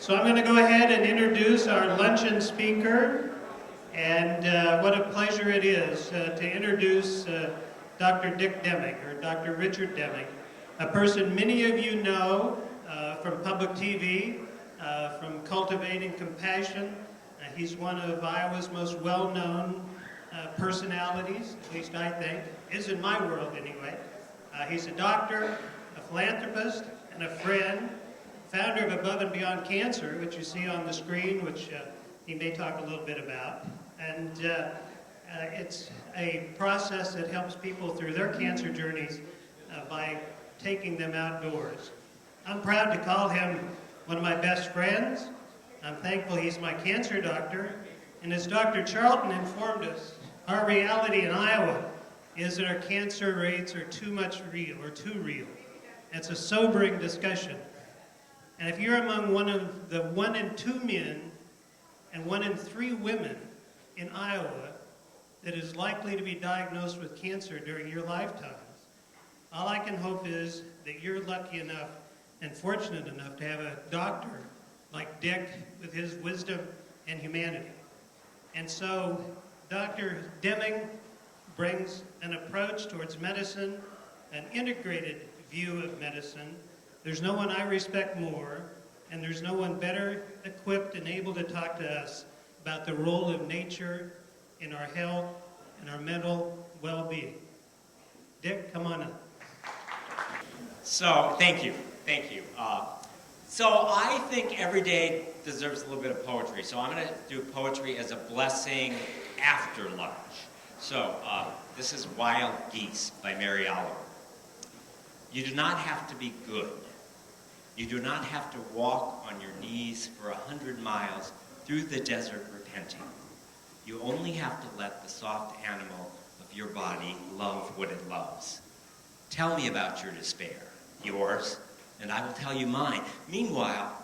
So I'm going to go ahead and introduce our luncheon speaker, and what a pleasure it is to introduce Dr. Dick Deming, or Dr. Richard Deming, a person many of you know from public TV, from Cultivating Compassion. He's one of Iowa's most well-known personalities, at least I think, is in my world anyway. He's a doctor, a philanthropist, and a friend, founder of Above and Beyond Cancer, which you see on the screen, which he may talk a little bit about. And it's a process that helps people through their cancer journeys by taking them outdoors. I'm proud to call him one of my best friends. I'm thankful he's my cancer doctor. And as Dr. Charlton informed us, our reality in Iowa is that our cancer rates are too real. It's a sobering discussion. And if you're among one of the 1 in 2 men and 1 in 3 women in Iowa that is likely to be diagnosed with cancer during your lifetimes, all I can hope is that you're lucky enough and fortunate enough to have a doctor like Dick with his wisdom and humanity. And so Dr. Deming brings an approach towards medicine, an integrated view of medicine. There's no one I respect more, and there's no one better equipped and able to talk to us about the role of nature in our health and our mental well-being. Dick, come on up. So, thank you. So I think every day deserves a little bit of poetry. So I'm going to do poetry as a blessing after lunch. So this is Wild Geese by Mary Oliver. You do not have to be good. You do not have to walk on your knees for 100 miles through the desert repenting. You only have to let the soft animal of your body love what it loves. Tell me about your despair, yours, and I will tell you mine. Meanwhile,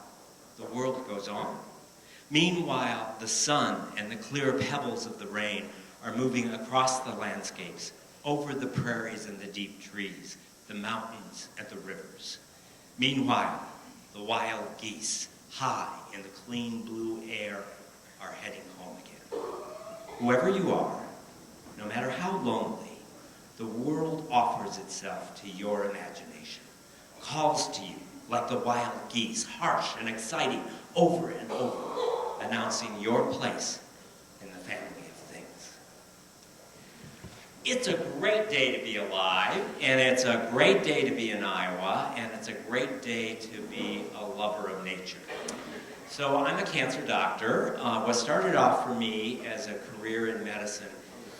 the world goes on. Meanwhile, the sun and the clear pebbles of the rain are moving across the landscapes, over the prairies and the deep trees, the mountains and the rivers. Meanwhile, the wild geese, high in the clean blue air, are heading home again. Whoever you are, no matter how lonely, the world offers itself to your imagination, calls to you like the wild geese, harsh and exciting, over and over, announcing your place in the family of things. It's a great day to be alive, and it's a great day to be in Iowa, and it's a great day to be a lover of nature. So I'm a cancer doctor. What started off for me as a career in medicine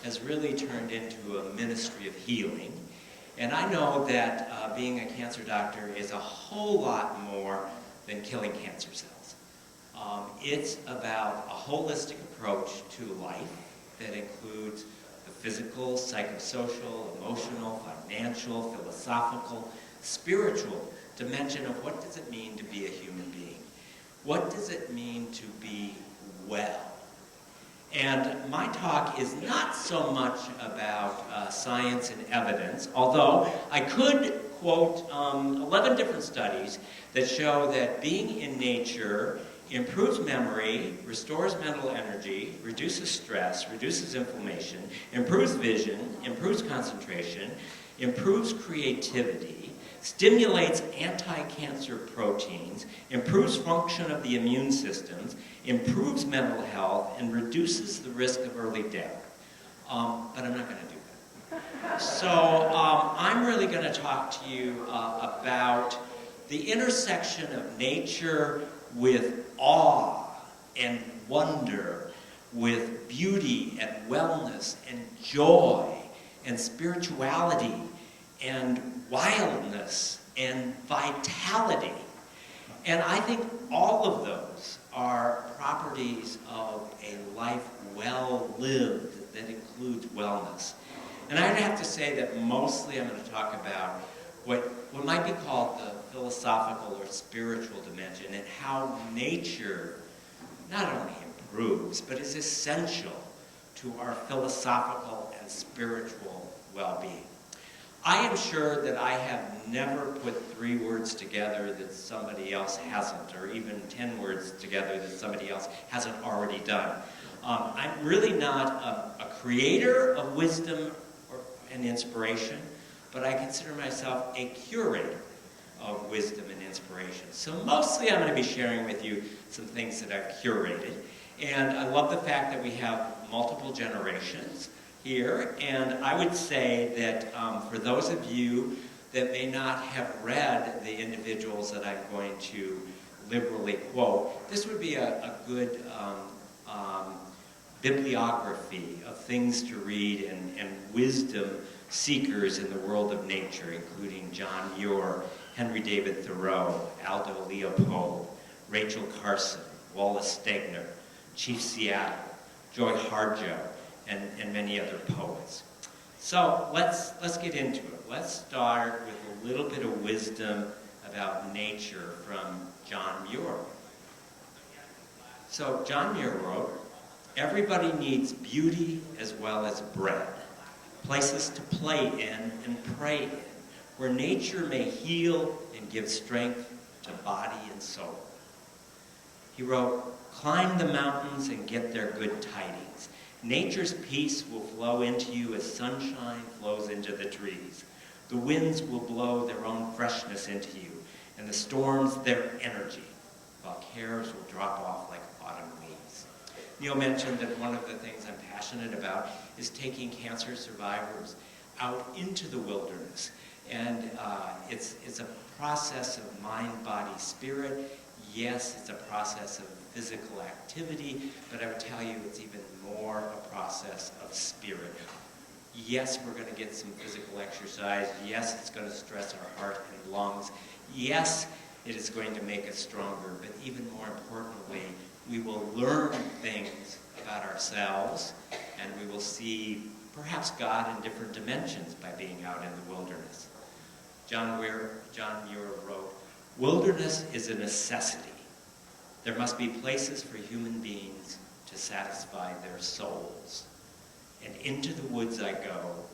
has really turned into a ministry of healing. And I know that being a cancer doctor is a whole lot more than killing cancer cells. It's about a holistic approach to life that includes the physical, psychosocial, emotional, financial, philosophical, spiritual dimension of what does it mean to be a human being? What does it mean to be well? And my talk is not so much about science and evidence, although I could quote 11 different studies that show that being in nature improves memory, restores mental energy, reduces stress, reduces inflammation, improves vision, improves concentration, improves creativity, stimulates anti-cancer proteins, improves function of the immune systems, improves mental health, and reduces the risk of early death. But I'm not going to do that. So I'm really going to talk to you about the intersection of nature with awe and wonder, with beauty and wellness and joy and spirituality and wildness and vitality. And I think all of those are properties of a life well lived that includes wellness. And I'd have to say that mostly I'm going to talk about what might be called the philosophical or spiritual dimension, and how nature not only improves, but is essential to our philosophical and spiritual well-being. I am sure that I have never put 3 words together that somebody else hasn't, or even 10 words together that somebody else hasn't already done. I'm really not a creator of wisdom and inspiration, but I consider myself a curator of wisdom and inspiration. So mostly I'm going to be sharing with you some things that I've curated. And I love the fact that we have multiple generations here. And I would say that for those of you that may not have read the individuals that I'm going to liberally quote, this would be a good bibliography of things to read and wisdom seekers in the world of nature, including John Muir, Henry David Thoreau, Aldo Leopold, Rachel Carson, Wallace Stegner, Chief Seattle, Joy Harjo, and many other poets. So let's get into it. Let's start with a little bit of wisdom about nature from John Muir. So John Muir wrote, "Everybody needs beauty as well as bread, places to play in and pray in, where nature may heal and give strength to body and soul." He wrote, "Climb the mountains and get their good tidings. Nature's peace will flow into you as sunshine flows into the trees. The winds will blow their own freshness into you, and the storms their energy, while cares will drop off like autumn leaves." Neil mentioned that one of the things I'm passionate about is taking cancer survivors out into the wilderness. And it's a process of mind, body, spirit. Yes, it's a process of physical activity, but I would tell you it's even more a process of spirit. Yes, we're going to get some physical exercise. Yes, it's going to stress our heart and lungs. Yes, it is going to make us stronger, but even more importantly, we will learn things about ourselves, and we will see perhaps God in different dimensions by being out in the wilderness. John Muir wrote, "Wilderness is a necessity. There must be places for human beings to satisfy their souls. And into the woods I go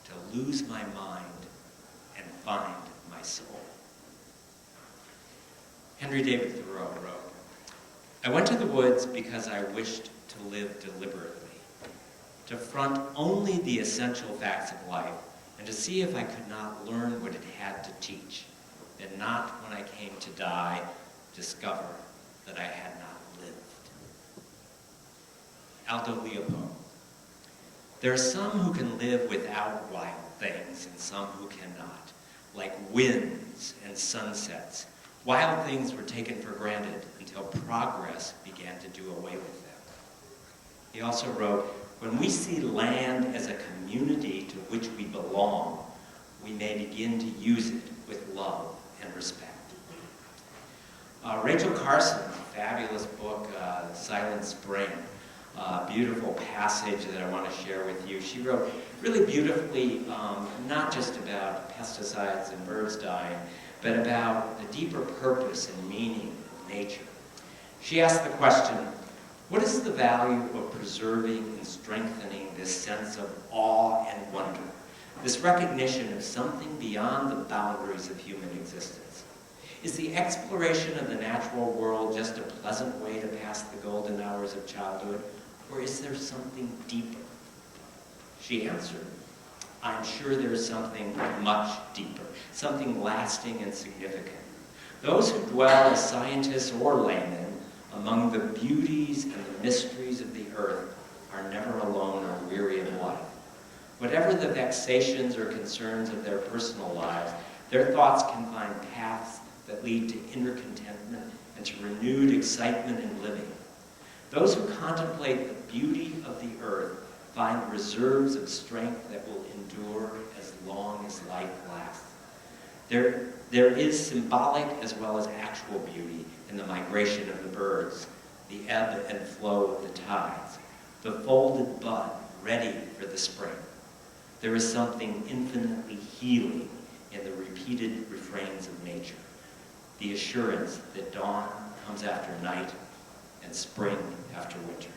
to lose my mind and find my soul." Henry David Thoreau wrote, "I went to the woods because I wished to live deliberately, to front only the essential facts of life, and to see if I could not learn what it had to teach, and not when I came to die, discover that I had not lived." Aldo Leopold, "There are some who can live without wild things, and some who cannot, like winds and sunsets. Wild things were taken for granted until progress began to do away with them." He also wrote, "When we see land as a community to which we belong, we may begin to use it with love and respect." Rachel Carson, fabulous book, Silent Spring, beautiful passage that I want to share with you. She wrote really beautifully, not just about pesticides and birds dying, but about the deeper purpose and meaning of nature. She asked the question, what is the value of preserving and strengthening this sense of awe and wonder, this recognition of something beyond the boundaries of human existence? Is the exploration of the natural world just a pleasant way to pass the golden hours of childhood, or is there something deeper? She answered, "I'm sure there's something much deeper, something lasting and significant. Those who dwell as scientists or laymen among the beauties and the mysteries of the earth are never alone or weary of life. Whatever the vexations or concerns of their personal lives, their thoughts can find paths that lead to inner contentment and to renewed excitement in living. Those who contemplate the beauty of the earth find reserves of strength that will endure as long as life lasts. There is symbolic as well as actual beauty in the migration of the birds, the ebb and flow of the tides, the folded bud ready for the spring. There is something infinitely healing in the repeated refrains of nature, the assurance that dawn comes after night and spring after winter."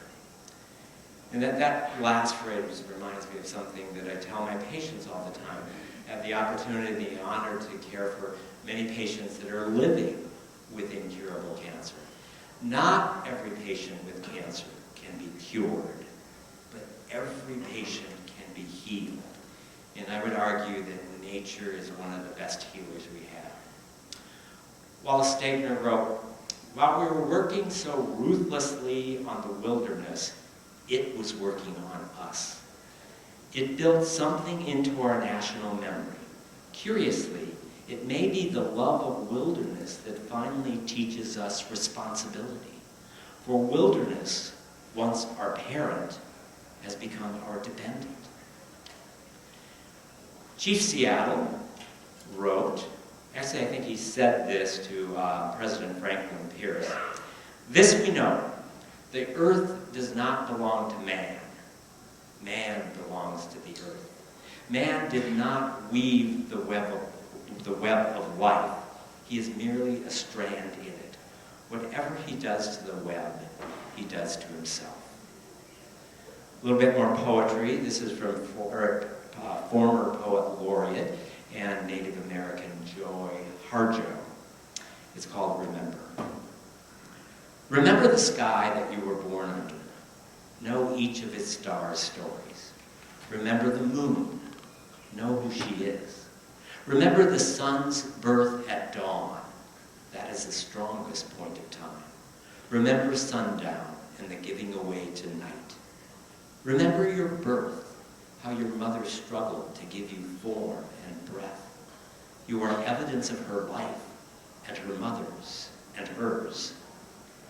And that last phrase reminds me of something that I tell my patients all the time. I have the opportunity and the honor to care for many patients that are living with incurable cancer. Not every patient with cancer can be cured, but every patient can be healed. And I would argue that nature is one of the best healers we have. Wallace Stegner wrote, "While we were working so ruthlessly on the wilderness, it was working on us. It built something into our national memory. Curiously, it may be the love of wilderness that finally teaches us responsibility. For wilderness, once our parent, has become our dependent." Chief Seattle wrote, actually I think he said this to President Franklin Pierce, "This we know, the earth does not belong to man. Man belongs to the earth. Man did not weave the web of life. He is merely a strand in it. Whatever he does to the web, he does to himself." A little bit more poetry. This is from former poet laureate and Native American Joy Harjo. It's called Remember. Remember the sky that you were born under. Know each of its stars' stories. Remember the moon. Know who she is. Remember the sun's birth at dawn. That is the strongest point of time. Remember sundown and the giving away to night. Remember your birth, how your mother struggled to give you form and breath. You are evidence of her life and her mother's and hers.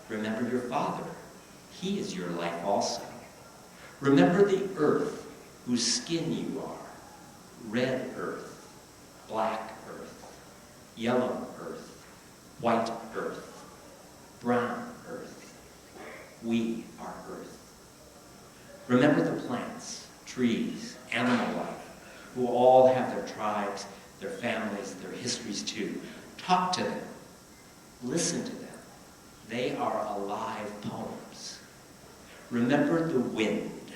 Remember your father. He is your life also. Remember the earth whose skin you are. Red earth, black earth, yellow earth, white earth, brown earth. We are earth. Remember the plants, trees, animal life, who all have their tribes, their families, their histories too. Talk to them. Listen to them. They are alive poems. Remember the wind.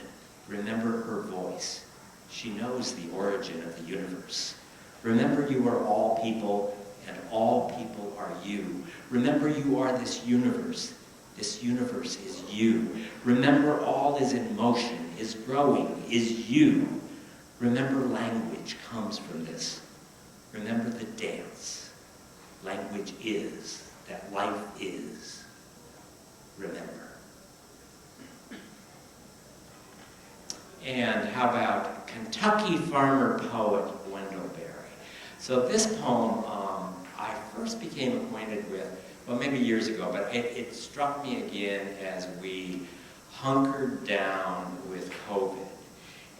Remember her voice. She knows the origin of the universe. Remember you are all people, and all people are you. Remember you are this universe. This universe is you. Remember all is in motion, is growing, is you. Remember language comes from this. Remember the dance. Language is, that life is. Remember. And how about Kentucky farmer poet Wendell Berry? So this poem I first became acquainted with, well, maybe years ago, but it struck me again as we hunkered down with COVID.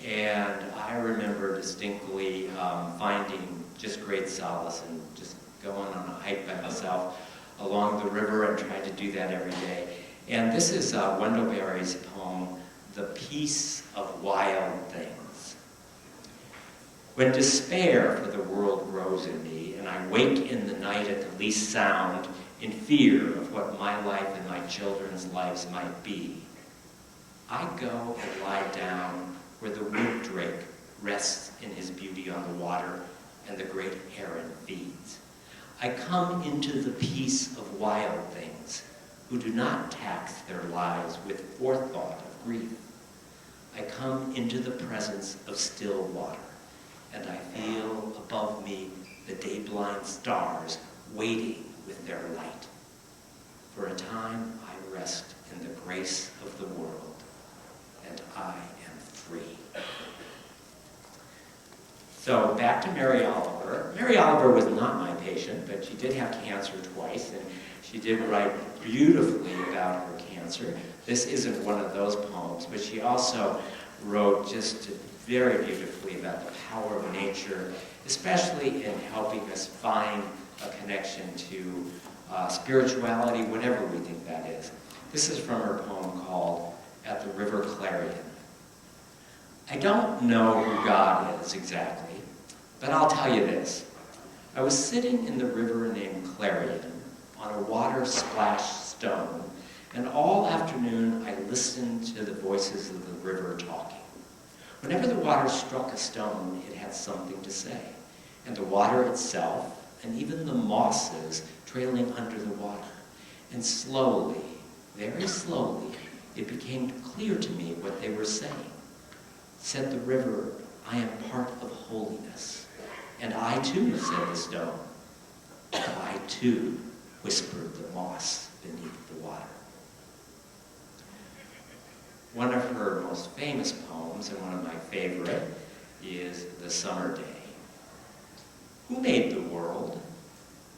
And I remember distinctly finding just great solace in just going on a hike by myself along the river and trying to do that every day. And this is Wendell Berry's poem, "The Peace of Wild Things." When despair for the world grows in me, and I wake in the night at the least sound, in fear of what my life and my children's lives might be, I go and lie down where the wood drake rests in his beauty on the water and the great heron feeds. I come into the peace of wild things who do not tax their lives with forethought of grief. I come into the presence of still water, and I feel above me the day-blind stars waiting with their light. For a time I rest in the grace of the world, and I am free. So back to Mary Oliver. Mary Oliver was not my patient, but she did have cancer twice, and she did write beautifully about her cancer. This isn't one of those poems, but she also wrote just very beautifully about the power of nature, especially in helping us find a connection to spirituality, whatever we think that is. This is from her poem called "At the River Clarion." I don't know who God is exactly, but I'll tell you this. I was sitting in the river named Clarion on a water-splashed stone, And all afternoon, I listened to the voices of the river talking. Whenever the water struck a stone, it had something to say. And the water itself, and even the mosses trailing under the water. And slowly, very slowly, it became clear to me what they were saying. Said the river, I am part of holiness. And I too, said the stone. And I too, whispered the moss beneath the water. One of her most famous poems, and one of my favorite, is The Summer Day. Who made the world?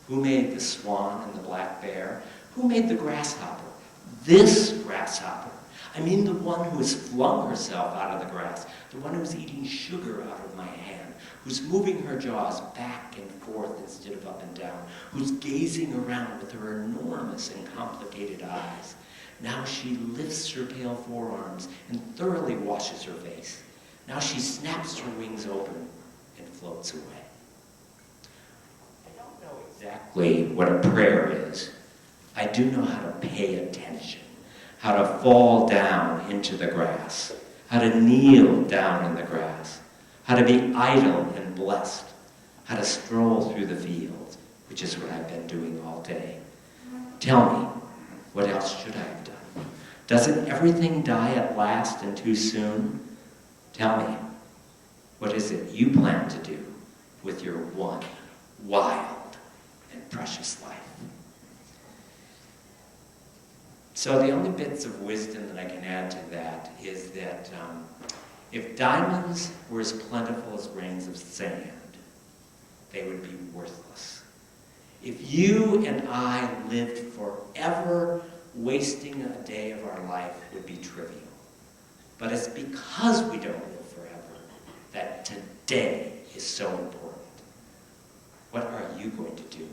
Who made the swan and the black bear? Who made the grasshopper? This grasshopper. I mean the one who has flung herself out of the grass, the one who's eating sugar out of my hand, who's moving her jaws back and forth instead of up and down, who's gazing around with her enormous and complicated eyes. Now she lifts her pale forearms and thoroughly washes her face. Now she snaps her wings open and floats away. I don't know exactly what a prayer is. I do know how to pay attention, how to fall down into the grass, how to kneel down in the grass, how to be idle and blessed, how to stroll through the fields, which is what I've been doing all day. Tell me, what else should I have done? Doesn't everything die at last and too soon? Tell me, what is it you plan to do with your one wild and precious life? So the only bits of wisdom that I can add to that is that if diamonds were as plentiful as grains of sand, they would be worthless. If you and I lived forever, wasting a day of our life would be trivial. But it's because we don't live forever that today is so important. What are you going to do